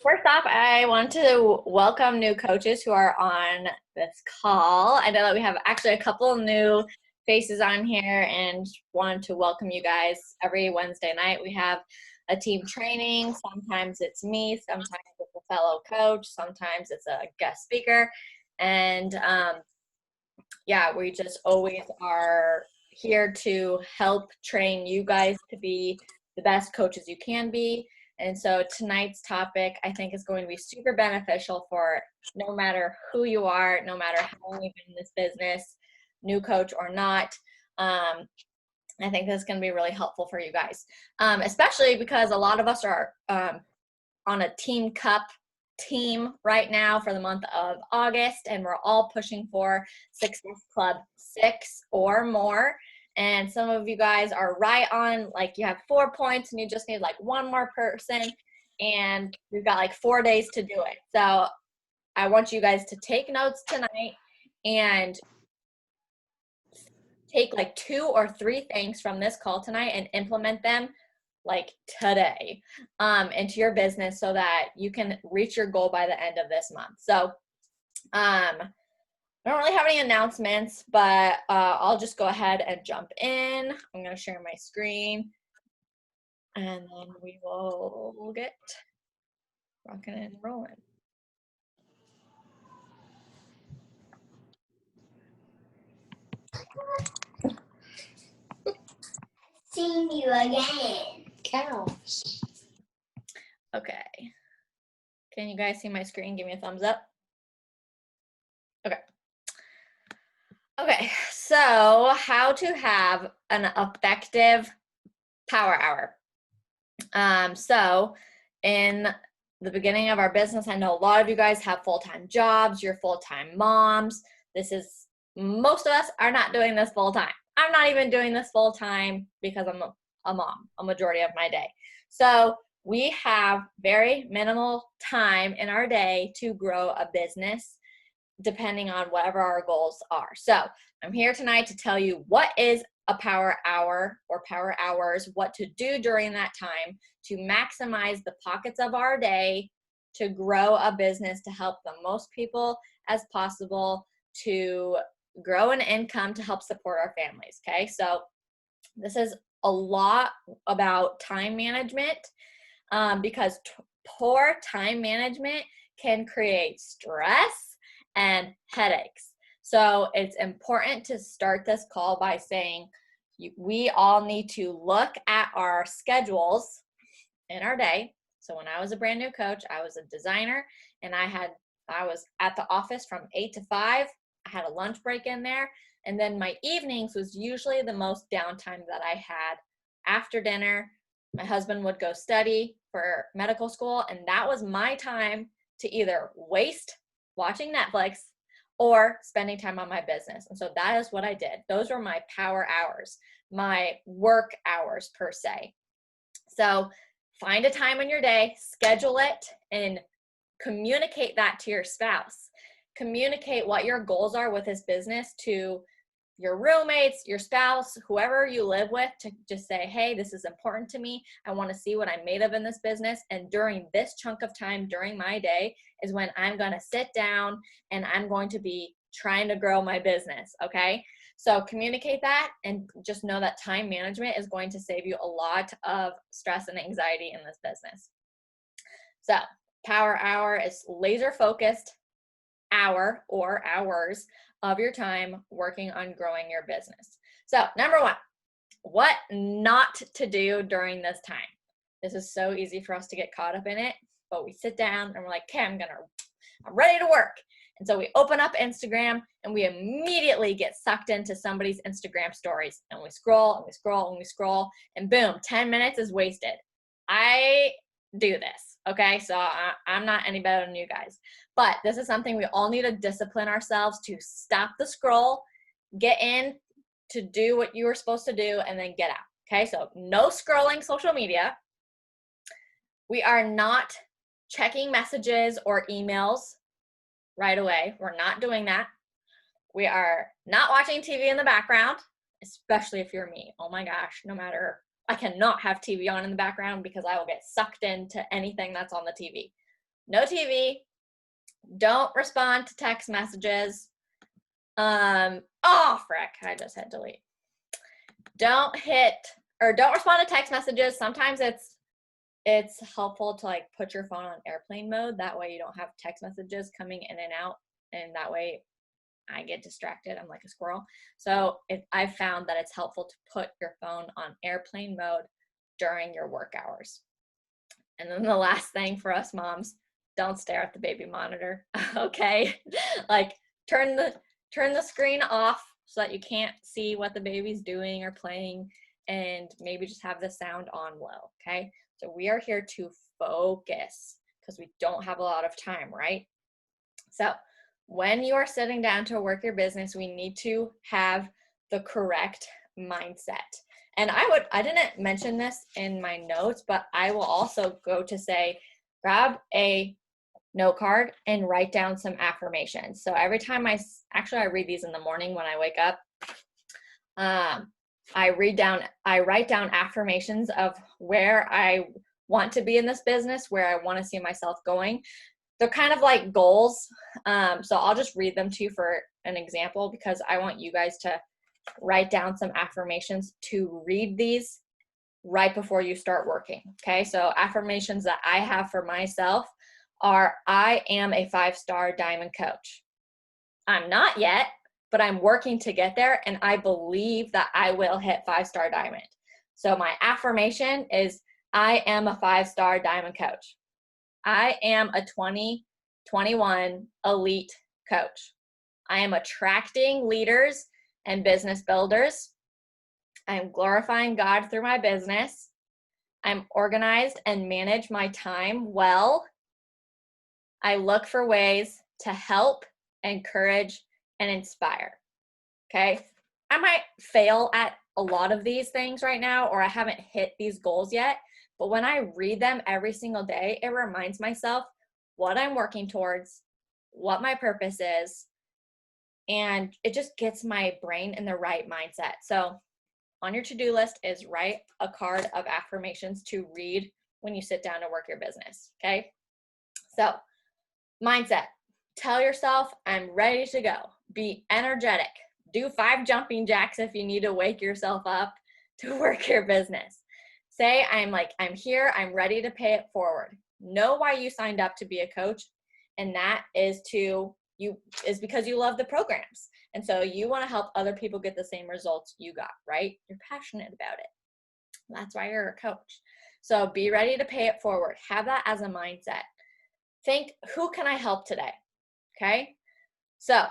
First off, I want to welcome new coaches who are on this call. I know that we have actually a couple of new faces on here and wanted to welcome you guys. Every Wednesday night we have a team training. Sometimes it's me, sometimes it's a fellow coach, sometimes it's a guest speaker. And yeah, we just always are here to help train you guys to be the best coaches you can be. And so tonight's topic, I think, is going to be super beneficial for no matter who you are, no matter how long you've been in this business, new coach or not. I think this is going to be really helpful for you guys, especially because a lot of us are on a Team Cup team right now for the month of August, and we're all pushing for Success Club 6 or more. And some of you guys are right on, like you have 4 points and you just need like one more person, and we've got like 4 days to do it. So I want you guys to take notes tonight and take like 2 or 3 things from this call tonight and implement them like today into your business so that you can reach your goal by the end of this month. So I don't really have any announcements, but I'll just go ahead and jump in. I'm going to share my screen, and then we will get rocking and rolling. Seeing you again. Cows. Okay. Can you guys see my screen? Give me a thumbs up. Okay. Okay, so how to have an effective power hour. So in the beginning of our business, I know a lot of you guys have full-time jobs, you're full-time moms. Most of us are not doing this full-time. I'm not even doing this full-time because I'm a mom a majority of my day. So we have very minimal time in our day to grow a business depending on whatever our goals are. So I'm here tonight to tell you what is a power hour or power hours, what to do during that time to maximize the pockets of our day to grow a business, to help the most people as possible, to grow an income to help support our families. Okay, so this is a lot about time management because poor time management can create stress and headaches. So it's important to start this call by saying we all need to look at our schedules in our day. So when I was a brand new coach, I was a designer, and I was at the office from 8 to 5. I had a lunch break in there, and then my evenings was usually the most downtime that I had. After dinner, my husband would go study for medical school, and that was my time to either waste watching Netflix or spending time on my business. And so that is what I did. Those were my power hours, my work hours per se. So find a time in your day, schedule it, and communicate that to your spouse. Communicate what your goals are with this business to your roommates, your spouse, whoever you live with, to just say, hey, this is important to me. I want to see what I'm made of in this business. And during this chunk of time during my day is when I'm going to sit down and I'm going to be trying to grow my business. Okay. So communicate that, and just know that time management is going to save you a lot of stress and anxiety in this business. So power hour is laser focused hour or hours of your time working on growing your business. So number 1, what not to do during this time. This is so easy for us to get caught up in it, but we sit down and we're like, okay, I'm ready to work. And so we open up Instagram and we immediately get sucked into somebody's Instagram stories, and we scroll and we scroll and we scroll, and boom, 10 minutes is wasted. I do this, okay? So I'm not any better than you guys, but this is something we all need to discipline ourselves to stop the scroll, get in to do what you were supposed to do, and then get out, okay? So no scrolling social media. We are not checking messages or emails right away. We're not doing that. We are not watching TV in the background, especially if you're me. Oh my gosh, I cannot have TV on in the background because I will get sucked into anything that's on the TV. no TV, don't respond to text messages. Oh, frick, I just hit delete. Don't respond to text messages. Sometimes it's helpful to like put your phone on airplane mode. That way you don't have text messages coming in and out. And that way I get distracted. I'm like a squirrel. So I've found that it's helpful to put your phone on airplane mode during your work hours. And then the last thing for us moms, don't stare at the baby monitor. Okay. Like turn the screen off so that you can't see what the baby's doing or playing, and maybe just have the sound on low. Okay. So we are here to focus because we don't have a lot of time, right? So when you are sitting down to work your business, we need to have the correct mindset. And I didn't mention this in my notes, but I will also go to say, grab a note card and write down some affirmations. So every time I read these in the morning when I wake up. I write down affirmations of where I want to be in this business, where I want to see myself going. They're kind of like goals. So I'll just read them to you for an example, because I want you guys to write down some affirmations to read these right before you start working. Okay. So affirmations that I have for myself are, I am a 5-star diamond coach. I'm not yet, but I'm working to get there, and I believe that I will hit 5-star diamond. So my affirmation is, I am a 5-star diamond coach. I am a 2021 elite coach. I am attracting leaders and business builders. I am glorifying God through my business. I'm organized and manage my time well. I look for ways to help, encourage, and inspire. Okay. I might fail at a lot of these things right now, or I haven't hit these goals yet. But when I read them every single day, it reminds myself what I'm working towards, what my purpose is, and it just gets my brain in the right mindset. So on your to-do list is write a card of affirmations to read when you sit down to work your business. Okay. So mindset, tell yourself, I'm ready to go. Be energetic. Do 5 jumping jacks if you need to wake yourself up to work your business. Say, I'm here, I'm ready to pay it forward. Know why you signed up to be a coach, and that is because you love the programs. And so you want to help other people get the same results you got, right? You're passionate about it. That's why you're a coach. So be ready to pay it forward. Have that as a mindset. Think, who can I help today? Okay. So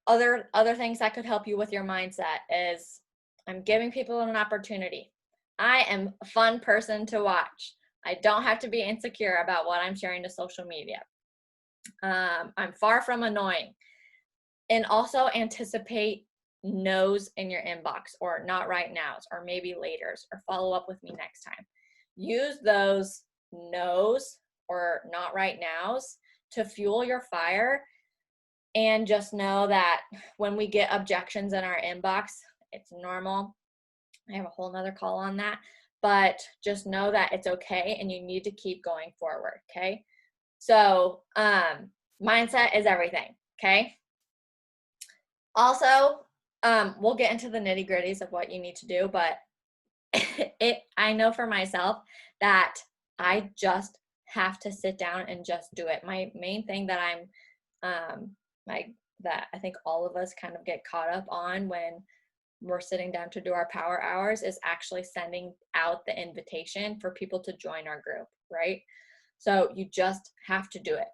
other things that could help you with your mindset is, I'm giving people an opportunity. I am a fun person to watch. I don't have to be insecure about what I'm sharing to social media. I'm far from annoying. And also anticipate no's in your inbox, or not right nows, or maybe laters, or follow up with me next time. Use those no's or not right nows to fuel your fire. And just know that when we get objections in our inbox, it's normal. I have a whole nother call on that, but just know that it's okay and you need to keep going forward. Okay. So, mindset is everything. Okay. Also, we'll get into the nitty gritties of what you need to do, but I know for myself that I just have to sit down and just do it. My main thing that that I think all of us kind of get caught up on when we're sitting down to do our power hours is actually sending out the invitation for people to join our group, right? So you just have to do it.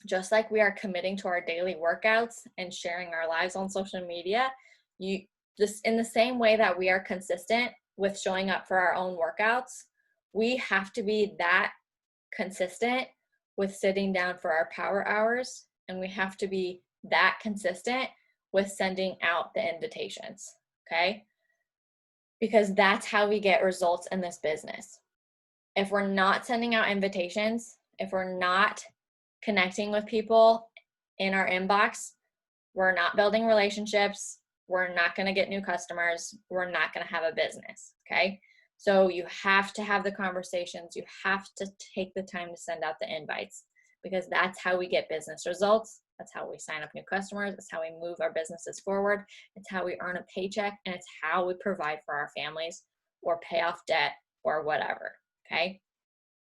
Just like we are committing to our daily workouts and sharing our lives on social media, you just in the same way that we are consistent with showing up for our own workouts, we have to be that consistent with sitting down for our power hours, and we have to be that consistent with sending out the invitations. Okay? Because that's how we get results in this business. If we're not sending out invitations, if we're not connecting with people in our inbox, we're not building relationships, we're not going to get new customers, we're not going to have a business. Okay? So you have to have the conversations. You have to take the time to send out the invites, because that's how we get business results. That's how we sign up new customers. It's how we move our businesses forward. It's how we earn a paycheck, and it's how we provide for our families or pay off debt or whatever, okay?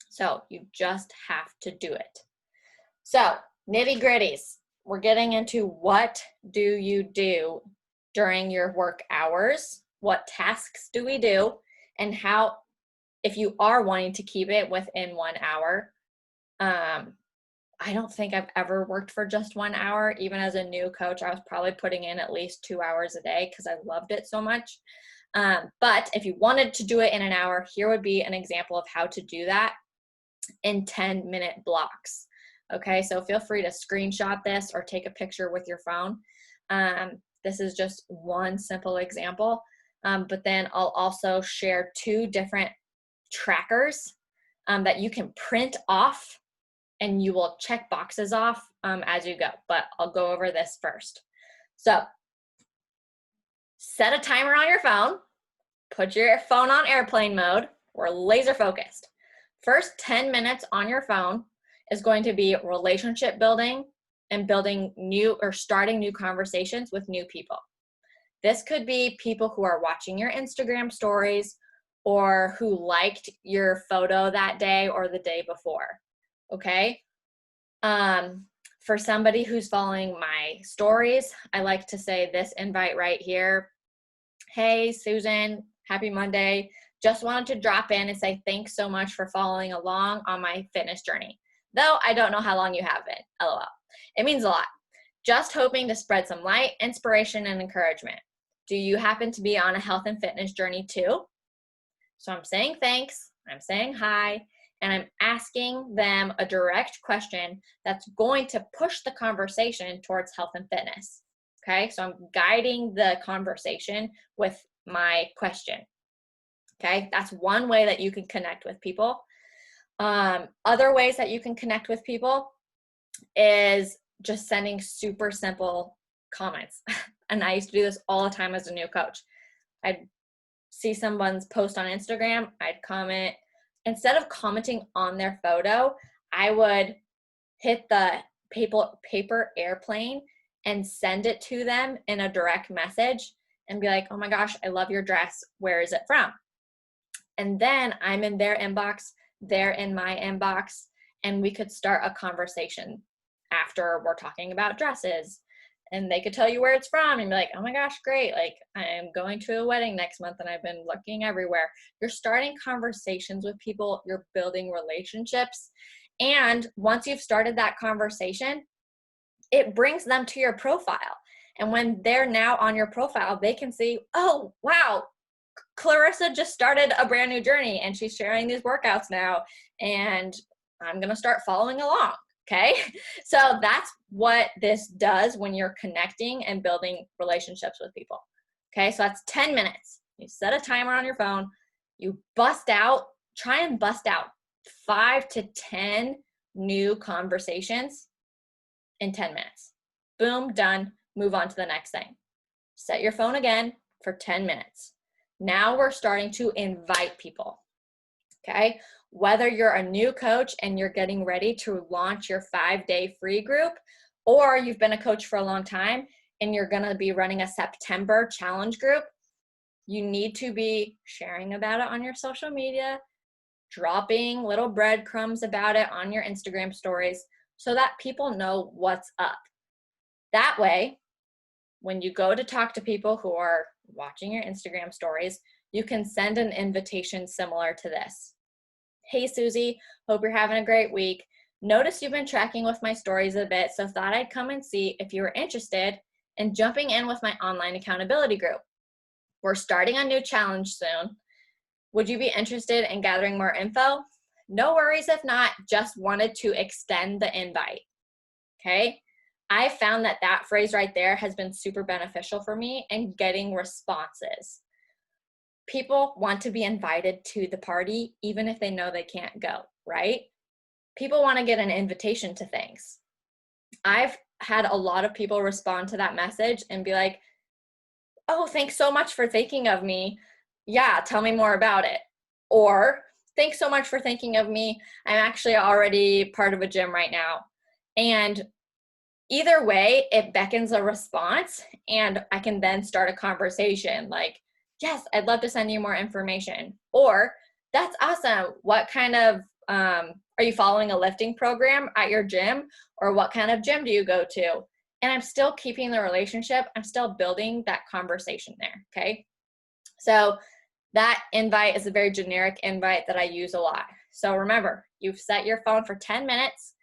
So you just have to do it. So nitty gritties, we're getting into what do you do during your work hours? What tasks do we do? And how, if you are wanting to keep it within 1 hour, I don't think I've ever worked for just 1 hour. Even as a new coach, I was probably putting in at least 2 hours a day because I loved it so much. But if you wanted to do it in an hour, here would be an example of how to do that in 10-minute blocks. Okay, so feel free to screenshot this or take a picture with your phone. This is just one simple example, but then I'll also share 2 different trackers that you can print off, and you will check boxes off as you go, but I'll go over this first. So set a timer on your phone, put your phone on airplane mode. We're laser focused. First 10 minutes on your phone is going to be relationship building and building new or starting new conversations with new people. This could be people who are watching your Instagram stories or who liked your photo that day or the day before, okay? For somebody who's following my stories, I like to say this invite right here. Hey, Susan, happy Monday. Just wanted to drop in and say thanks so much for following along on my fitness journey. Though I don't know how long you have been, LOL. It means a lot. Just hoping to spread some light, inspiration, and encouragement. Do you happen to be on a health and fitness journey too? So I'm saying thanks, I'm saying hi, and I'm asking them a direct question that's going to push the conversation towards health and fitness. Okay, so I'm guiding the conversation with my question. Okay, that's one way that you can connect with people. Other ways that you can connect with people is just sending super simple comments. And I used to do this all the time as a new coach. I'd see someone's post on Instagram, I'd comment. Instead of commenting on their photo, I would hit the paper airplane and send it to them in a direct message and be like, oh my gosh, I love your dress. Where is it from? And then I'm in their inbox, they're in my inbox, and we could start a conversation after we're talking about dresses. And they could tell you where it's from and be like, oh my gosh, great. Like, I'm going to a wedding next month and I've been looking everywhere. You're starting conversations with people, you're building relationships. And once you've started that conversation, it brings them to your profile. And when they're now on your profile, they can see, oh, wow, Clarissa just started a brand new journey and she's sharing these workouts now. And I'm going to start following along. Okay, so that's what this does when you're connecting and building relationships with people. Okay, so that's 10 minutes. You set a timer on your phone, you try and bust out 5 to 10 new conversations in 10 minutes. Boom, done, move on to the next thing. Set your phone again for 10 minutes. Now we're starting to invite people. Okay, whether you're a new coach and you're getting ready to launch your 5-day free group, or you've been a coach for a long time and you're going to be running a September challenge group, you need to be sharing about it on your social media, dropping little breadcrumbs about it on your Instagram stories so that people know what's up. That way, when you go to talk to people who are watching your Instagram stories, you can send an invitation similar to this. Hey, Susie, hope you're having a great week. Noticed you've been tracking with my stories a bit, so thought I'd come and see if you were interested in jumping in with my online accountability group. We're starting a new challenge soon. Would you be interested in gathering more info? No worries if not, just wanted to extend the invite. Okay? I found that phrase right there has been super beneficial for me in getting responses. People want to be invited to the party, even if they know they can't go, right? People want to get an invitation to things. I've had a lot of people respond to that message and be like, oh, thanks so much for thinking of me. Yeah, tell me more about it. Or thanks so much for thinking of me. I'm actually already part of a gym right now. And either way, it beckons a response, and I can then start a conversation like, yes, I'd love to send you more information. Or that's awesome. What kind of, are you following a lifting program at your gym? Or what kind of gym do you go to? And I'm still keeping the relationship. I'm still building that conversation there, okay? So that invite is a very generic invite that I use a lot. So remember, you've set your phone for 10 minutes.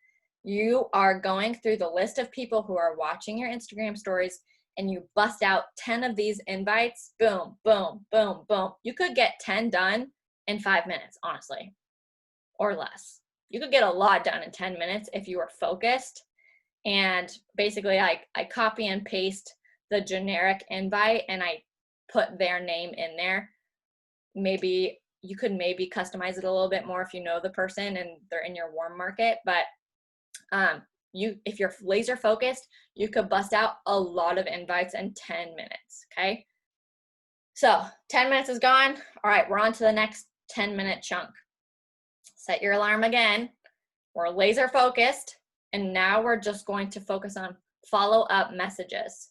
You are going through the list of people who are watching your Instagram stories, and you bust out 10 of these invites. Boom, boom, boom, boom. You could get 10 done in 5 minutes, honestly, or less. You could get a lot done in 10 minutes if you are focused. And basically, I copy and paste the generic invite, and I put their name in there. Maybe you could maybe customize it a little bit more if you know the person and they're in your warm market, but if you're laser focused, you could bust out a lot of invites in 10 minutes, okay? So 10 minutes is gone. All right, we're on to the next 10-minute chunk. Set your alarm again. We're laser focused, and now we're just going to focus on follow-up messages,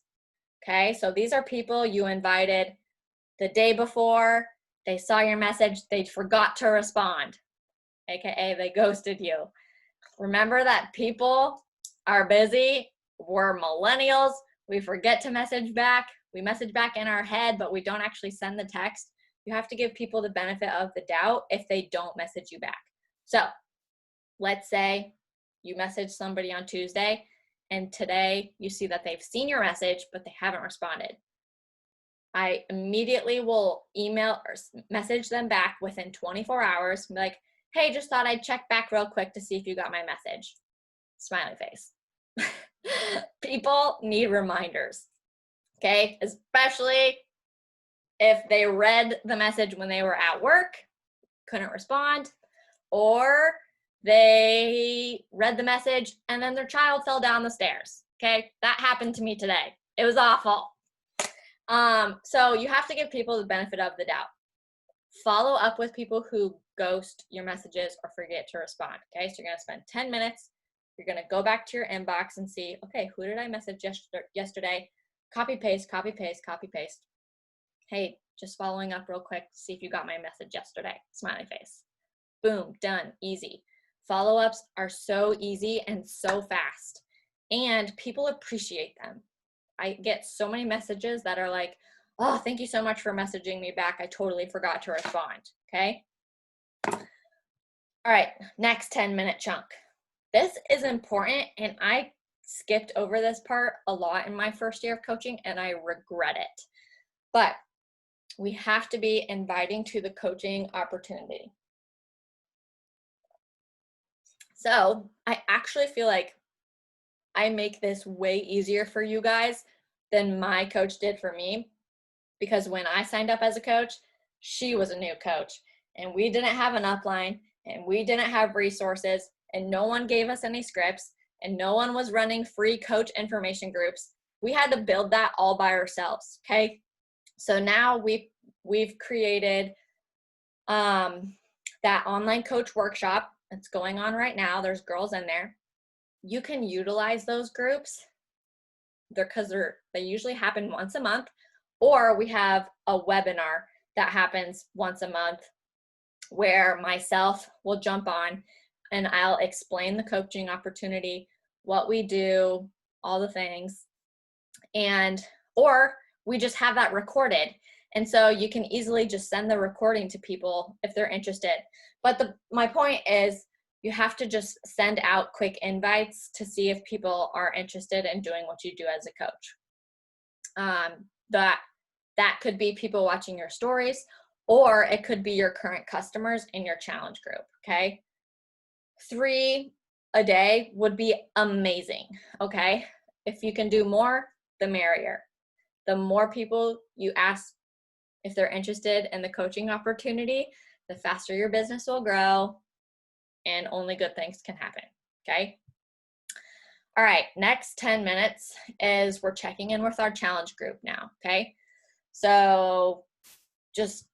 okay? So these are people you invited the day before, they saw your message, they forgot to respond, AKA they ghosted you. Remember that people are busy. We're millennials. We forget to message back. We message back in our head, but we don't actually send the text. You have to give people the benefit of the doubt if they don't message you back. So let's say you message somebody on Tuesday, and today you see that they've seen your message, but they haven't responded. I immediately will email or message them back within 24 hours, be like, hey, just thought I'd check back real quick to see if you got my message. Smiley face. People need reminders, okay? Especially if they read the message when they were at work, couldn't respond, or they read the message and then their child fell down the stairs, okay? That happened to me today. It was awful. So you have to give people the benefit of the doubt. Follow up with people who ghost your messages or forget to respond, okay? So you're going to spend 10 minutes. You're going to go back to your inbox and see, okay, who did I message yesterday? Copy, paste, copy, paste, copy, paste. Hey, just following up real quick to see if you got my message yesterday. Smiley face. Boom, done, easy. Follow-ups are so easy and so fast, and people appreciate them. I get so many messages that are like, oh, thank you so much for messaging me back. I totally forgot to respond, okay? All right, next 10-minute chunk. This is important, and I skipped over this part a lot in my first year of coaching, and I regret it. But we have to be inviting to the coaching opportunity. So I actually feel like I make this way easier for you guys than my coach did for me, because when I signed up as a coach, she was a new coach, and we didn't have an upline, and we didn't have resources, and no one gave us any scripts, and no one was running free coach information groups. We had to build that all by ourselves, okay? So now we've created that online coach workshop that's going on right now. There's girls in there. You can utilize those groups because they usually happen once a month, or we have a webinar that happens once a month where myself will jump on and I'll explain the coaching opportunity, what we do, all the things, or we just have that recorded. And so you can easily just send the recording to people if they're interested. But my point is, you have to just send out quick invites to see if people are interested in doing what you do as a coach. That could be people watching your stories, or it could be your current customers in your challenge group, okay? 3 a day would be amazing, okay? If you can do more, the merrier. The more people you ask if they're interested in the coaching opportunity, the faster your business will grow, and only good things can happen, okay? All right, next 10 minutes is we're checking in with our challenge group now, okay? So just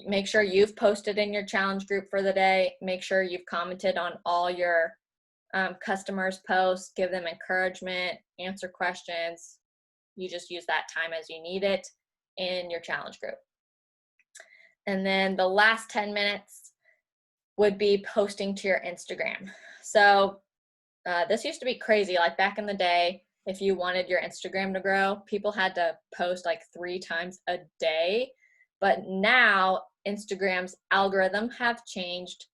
make sure you've posted in your challenge group for the day. Make sure you've commented on all your customers' posts, give them encouragement, answer questions. You just use that time as you need it in your challenge group. And then the last 10 minutes would be posting to your Instagram. So this used to be crazy. Like back in the day, if you wanted your Instagram to grow, people had to post like 3 times a day. But now Instagram's algorithm have changed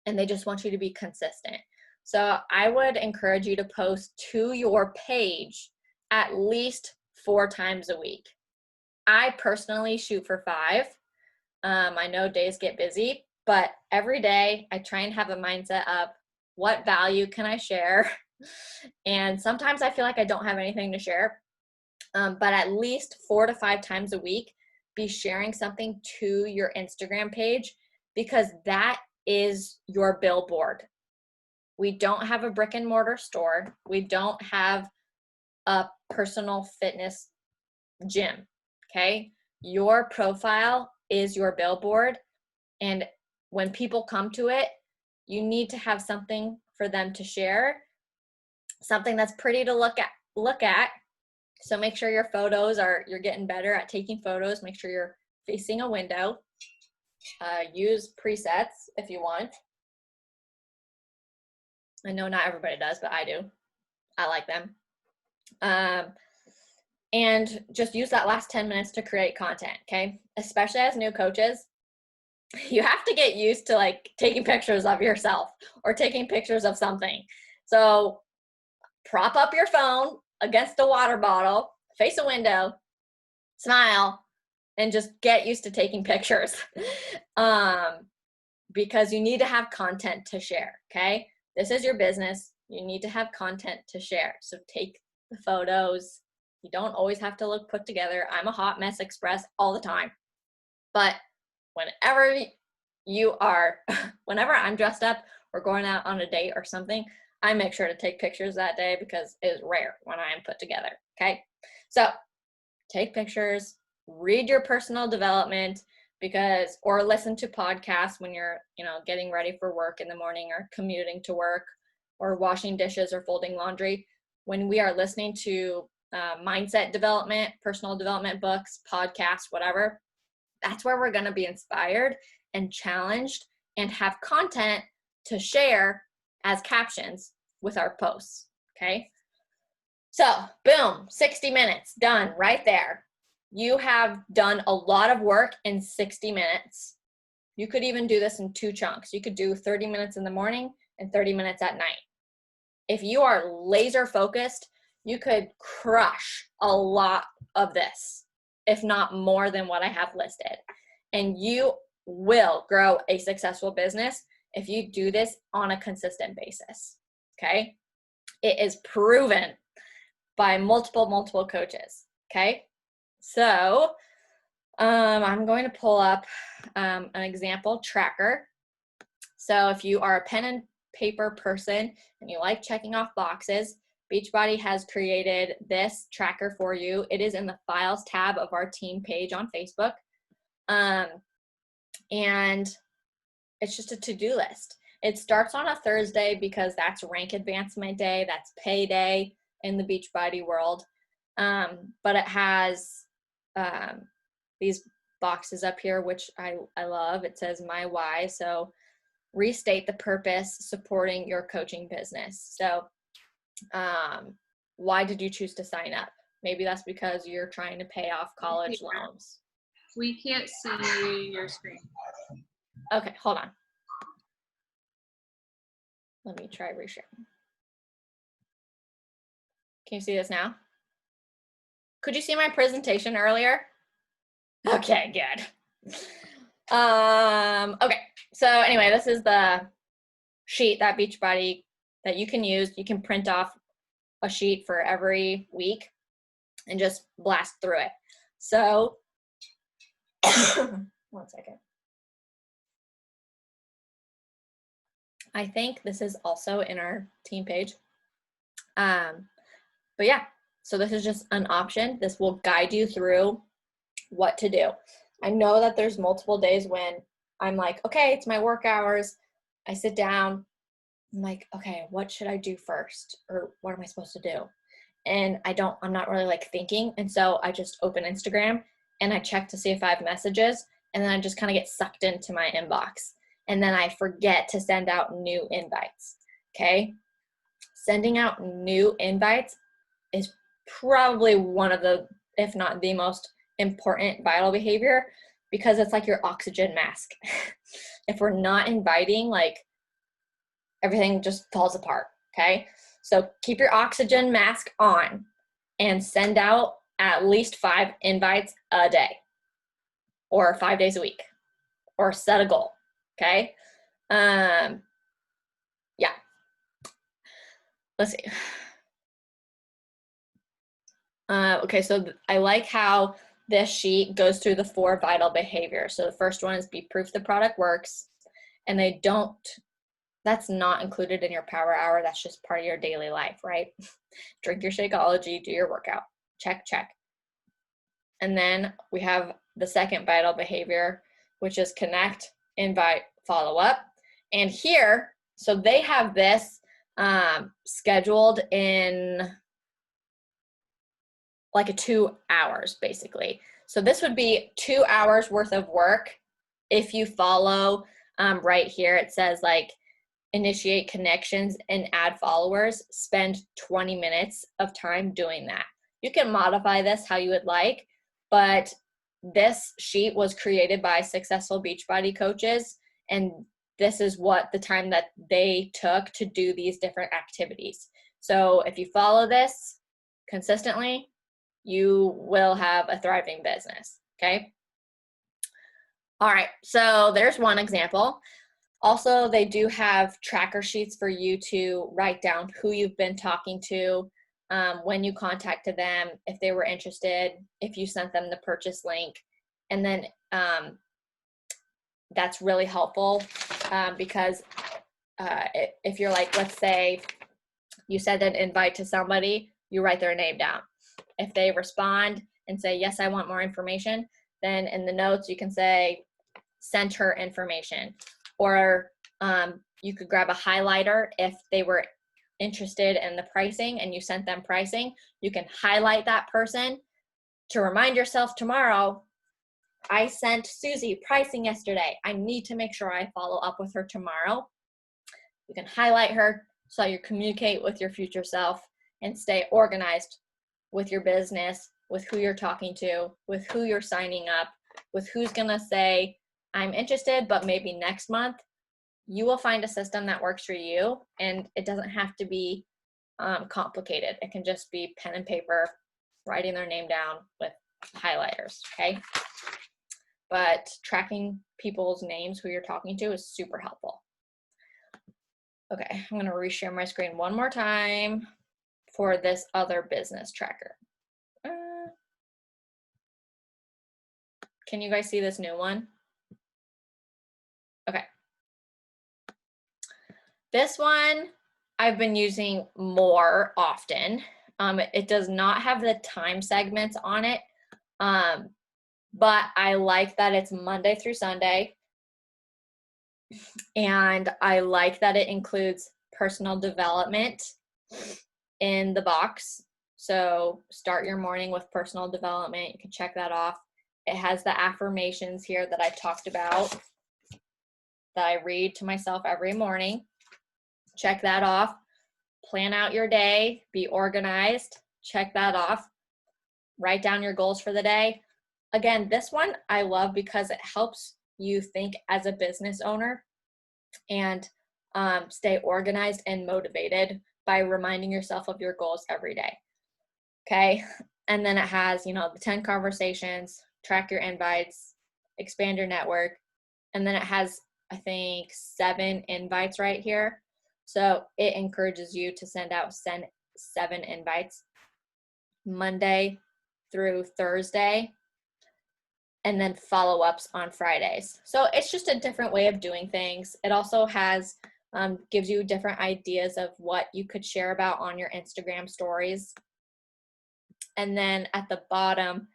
and they just want you to be consistent. So I would encourage you to post to your page at least 4 times a week. I personally shoot for 5. I know days get busy, but every day I try and have a mindset of what value can I share? And sometimes I feel like I don't have anything to share, but at least 4 to 5 times a week, be sharing something to your Instagram page, because that is your billboard. We don't have a brick and mortar store. We don't have a personal fitness gym, okay? Your profile is your billboard, and when people come to it, you need to have something for them to share, something that's pretty to look at. So make sure your photos you're getting better at taking photos. Make sure you're facing a window. Use presets if you want. I know not everybody does, but I do. I like them. And just use that last 10 minutes to create content, okay? Especially as new coaches, you have to get used to like taking pictures of yourself or taking pictures of something. So prop up your phone against a water bottle, face a window, smile, and just get used to taking pictures. Because you need to have content to share, okay? This is your business. You need to have content to share. So take the photos. You don't always have to look put together. I'm a hot mess express all the time. But whenever I'm dressed up or going out on a date or something, I make sure to take pictures that day because it is rare when I am put together, okay? So take pictures, read your personal development, or listen to podcasts when you're, getting ready for work in the morning or commuting to work or washing dishes or folding laundry. When we are listening to mindset development, personal development books, podcasts, whatever, that's where we're going to be inspired and challenged and have content to share as captions with our posts, okay? So, boom, 60 minutes, done right there. You have done a lot of work in 60 minutes. You could even do this in 2 chunks. You could do 30 minutes in the morning and 30 minutes at night. If you are laser focused, you could crush a lot of this, if not more than what I have listed. And you will grow a successful business if you do this on a consistent basis, okay? It is proven by multiple coaches, okay? So I'm going to pull up an example tracker. So if you are a pen and paper person and you like checking off boxes, Beachbody has created this tracker for you. It is in the files tab of our team page on Facebook. And it's just a to-do list. It starts on a Thursday because that's rank advancement day, that's payday in the Beachbody world. But it has these boxes up here, which I love. It says my why. So restate the purpose, supporting your coaching business. So why did you choose to sign up? Maybe that's because you're trying to pay off college loans. We can't see your screen. Okay, hold on. Let me try resharing. Can you see this now? Could you see my presentation earlier? Okay, good. Okay, so anyway, this is the sheet that Beachbody that you can use. You can print off a sheet for every week and just blast through it. So, one second. I think this is also in our team page. But yeah, so this is just an option. This will guide you through what to do. I know that there's multiple days when I'm like, okay, it's my work hours. I sit down. I'm like, okay, what should I do first? Or what am I supposed to do? And I'm not really like thinking. And so I just open Instagram and I check to see if I have messages. And then I just kind of get sucked into my inbox. And then I forget to send out new invites. Okay. Sending out new invites is probably one of the, if not the most important vital behavior, because it's like your oxygen mask. If we're not inviting, like everything just falls apart. Okay. So keep your oxygen mask on and send out at least 5 invites a day or 5 days a week, or set a goal. Okay. Yeah. Let's see. Okay, so I like how this sheet goes through the 4 vital behaviors. So the first one is be proof the product works. And that's not included in your power hour. That's just part of your daily life, right? Drink your Shakeology, do your workout. Check, check. And then we have the second vital behavior, which is connect, invite, follow up. And here, so they have this scheduled in like a 2 hours, basically. So this would be 2 hours worth of work. If you follow right here, it says like initiate connections and add followers, spend 20 minutes of time doing that. You can modify this how you would like, but this sheet was created by successful Beachbody coaches, and this is what the time that they took to do these different activities. So if you follow this consistently, you will have a thriving business, okay? All right, so there's one example. Also, they do have tracker sheets for you to write down who you've been talking to, when you contacted them, if they were interested, if you sent them the purchase link. And then that's really helpful because if you're like, let's say you send an invite to somebody, you write their name down. If they respond and say, yes, I want more information, then in the notes you can say, send her information. Or you could grab a highlighter if they were interested in the pricing and you sent them pricing. You can highlight that person to remind yourself tomorrow, I sent Susie pricing yesterday. I need to make sure I follow up with her tomorrow. You can highlight her so you communicate with your future self and stay organized with your business, with who you're talking to, with who you're signing up, with who's going to say, I'm interested, but maybe next month. You will find a system that works for you, and it doesn't have to be complicated. It can just be pen and paper, writing their name down with highlighters, okay? But tracking people's names, who you're talking to, is super helpful. Okay, I'm gonna reshare my screen one more time for this other business tracker. Can you guys see this new one? Okay. This one I've been using more often. It does not have the time segments on it, but I like that it's Monday through Sunday. And I like that it includes personal development in the box. So start your morning with personal development. You can check that off. It has the affirmations here that I talked about that I read to myself every morning. Check that off. Plan out your day. Be organized. Check that off. Write down your goals for the day. Again, this one I love because it helps you think as a business owner and stay organized and motivated by reminding yourself of your goals every day. Okay. And then it has, the 10 conversations, track your invites, expand your network. And then it has, I think, 7 invites right here. So it encourages you to send 7 invites Monday through Thursday, and then follow-ups on Fridays. So it's just a different way of doing things. It also has gives you different ideas of what you could share about on your Instagram stories. And then at the bottom,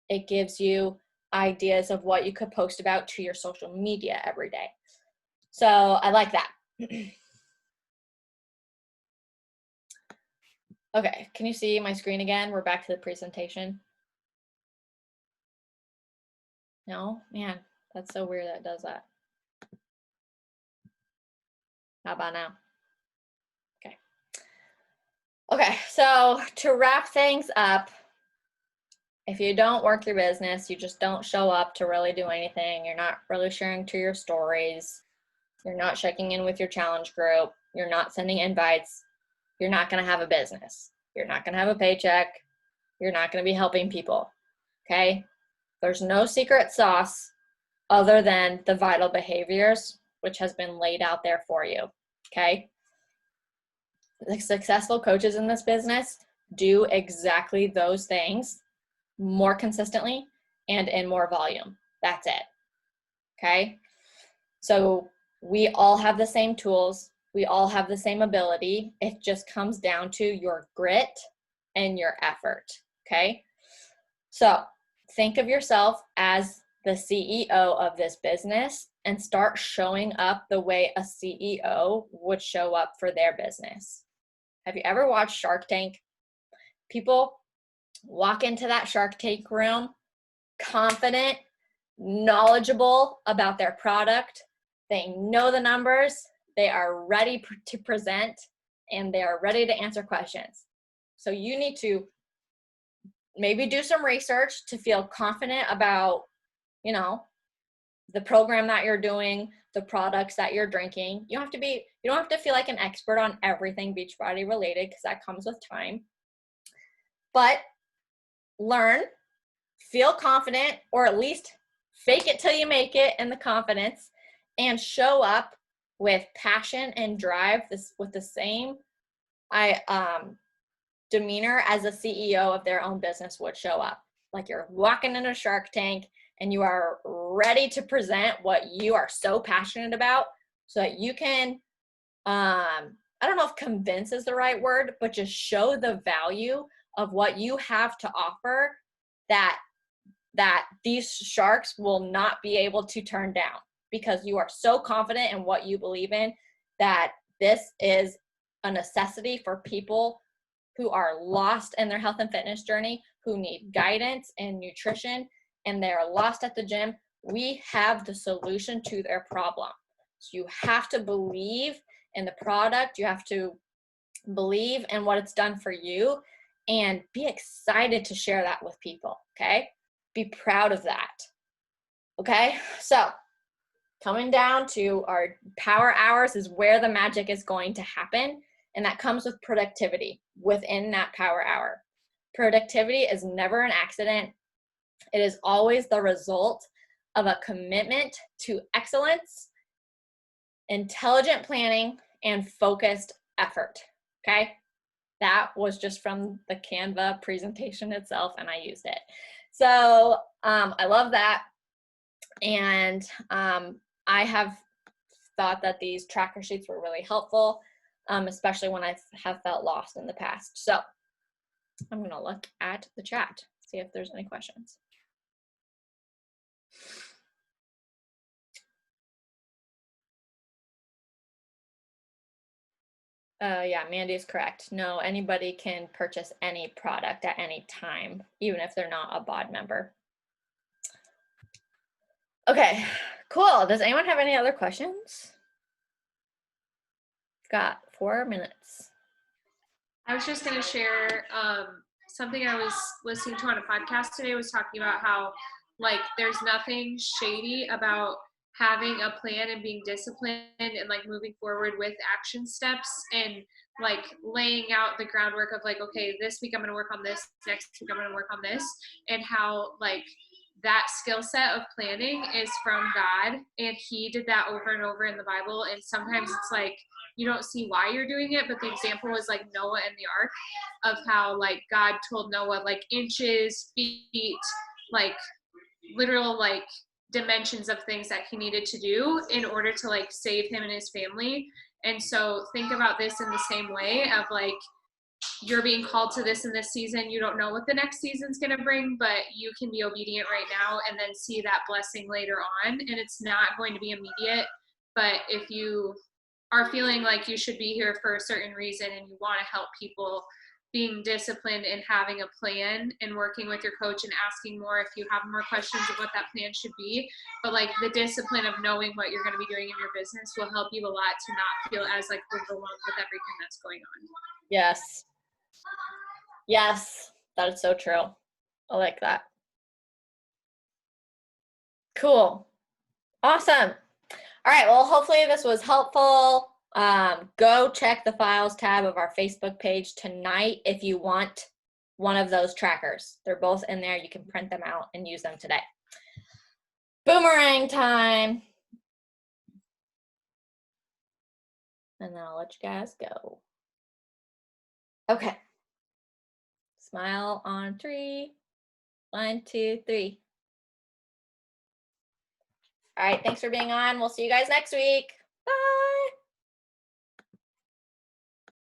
it gives you ideas of what you could post about to your social media every day. So I like that. Okay, can you see my screen again? We're back to the presentation. No? Man, that's so weird that it does that. How about now? Okay. Okay, so to wrap things up, if you don't work your business, you just don't show up to really do anything, you're not really sharing to your stories, you're not checking in with your challenge group, you're not sending invites, you're not going to have a business. You're not going to have a paycheck. You're not going to be helping people. Okay? There's no secret sauce other than the vital behaviors, which has been laid out there for you. Okay? The successful coaches in this business do exactly those things more consistently and in more volume. That's it. Okay? So we all have the same tools. We all have the same ability. It just comes down to your grit and your effort. Okay? So think of yourself as the CEO of this business and start showing up the way a CEO would show up for their business. Have you ever watched Shark Tank? People walk into that Shark Tank room confident, knowledgeable about their product. They know the numbers. They are ready to present, and they are ready to answer questions. So you need to maybe do some research to feel confident about, you know, the program that you're doing, the products that you're drinking. You don't have to feel like an expert on everything Beachbody related, because that comes with time. But learn, feel confident, or at least fake it till you make it in the confidence, and show up with passion and drive, with the same demeanor as a CEO of their own business would show up. Like you're walking into Shark Tank and you are ready to present what you are so passionate about, so that you can, I don't know if convince is the right word, but just show the value of what you have to offer that these sharks will not be able to turn down, because you are so confident in what you believe in that this is a necessity for people who are lost in their health and fitness journey, who need guidance and nutrition, and they're lost at the gym. We have the solution to their problem. So you have to believe in the product. You have to believe in what it's done for you, and be excited to share that with people, okay? Be proud of that, okay? So coming down to our power hours is where the magic is going to happen, and that comes with productivity within that power hour. Productivity is never an accident. It is always the result of a commitment to excellence, intelligent planning, and focused effort, okay? That was just from the Canva presentation itself, and I used it. So I love that. And I have thought that these tracker sheets were really helpful, especially when I have felt lost in the past. So I'm going to look at the chat, see if there's any questions. Yeah, Mandy is correct. No, anybody can purchase any product at any time, even if they're not a BOD member. Okay, cool. Does anyone have any other questions? Got 4 minutes. I was just going to share something I was listening to on a podcast today, was talking about how, like, there's nothing shady about having a plan and being disciplined and, like, moving forward with action steps and, like, laying out the groundwork of, like, okay, this week I'm going to work on this, next week I'm going to work on this, and how, like, that skill set of planning is from God, and he did that over and over in the Bible. And sometimes it's like you don't see why you're doing it, but the example was like Noah and the ark, of how, like, God told Noah, like, inches, feet, like literal, like, dimensions of things that he needed to do in order to, like, save him and his family. And so think about this in the same way of, like, you're being called to this in this season. You don't know what the next season's going to bring, but you can be obedient right now and then see that blessing later on. And it's not going to be immediate. But if you are feeling like you should be here for a certain reason and you want to help people, being disciplined and having a plan and working with your coach and asking more if you have more questions of what that plan should be. But like the discipline of knowing what you're going to be doing in your business will help you a lot to not feel as like overwhelmed with everything that's going on. Yes. Yes, that is so true. I like that. Cool. Awesome. All right, well, hopefully this was helpful. Go check the files tab of our Facebook page tonight if you want one of those trackers. They're both in there. You can print them out and use them today. Boomerang time. And then I'll let you guys go. Okay. Smile on 3. 1, 2, 3. All right, thanks for being on. We'll see you guys next week. Bye.